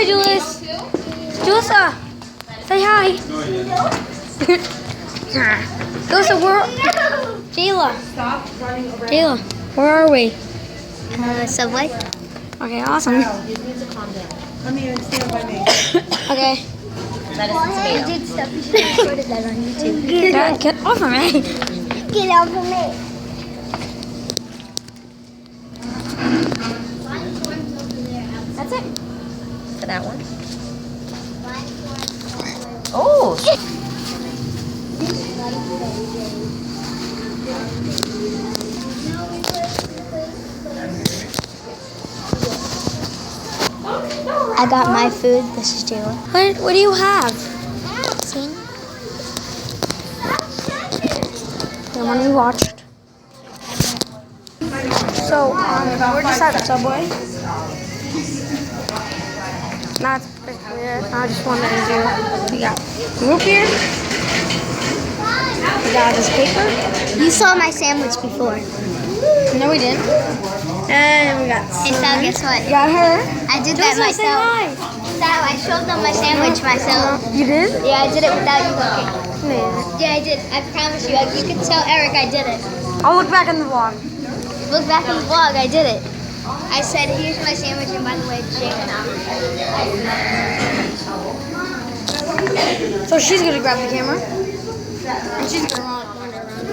Julius. Julissa, say hi. Julissa, where? Jayla. Jayla, where are we? Subway. Okay, awesome. Let me stand by me. Okay. You did stuff. You should have recorded that on YouTube. Get off of me. Get off of me. That's it. For that one. Oh. I got my food. This is Jayla. What do you have? See? The one we watched. So, we're just at the Subway. Not pretty clear. I just wanted to do. We got root beer. We got this paper. You saw my sandwich before. No, we didn't. And we got. Hey, Sal, guess what? You got her. I did that Joseph, say myself. hi. Sal, I showed them my sandwich myself. You did? Yeah, I did it without you looking. Yeah. Yeah, I did. I promise you. You can tell Eric I did it. I'll look back in the vlog. Look back in the vlog. I did it. I said, here's my sandwich, and by the way, it's chicken. So she's gonna grab the camera. And she's gonna run it around.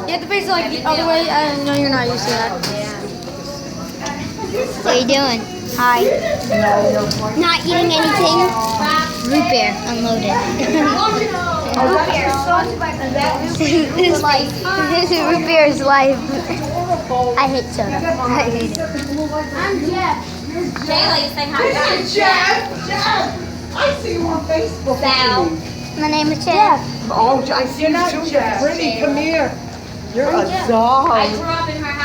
You have to face it like the other way. No, you're not used to that. What are you doing? Hi. Not eating anything. Root beer unloaded. Root beer. Root beer is life. I hate soda. I hate it. I'm Jeff. Jayla, you say hi. Jeff! I see you on Facebook. Sal. My name is Jeff. Oh, I see you too. Brittany, come here. You're a doll. I grew up in her house.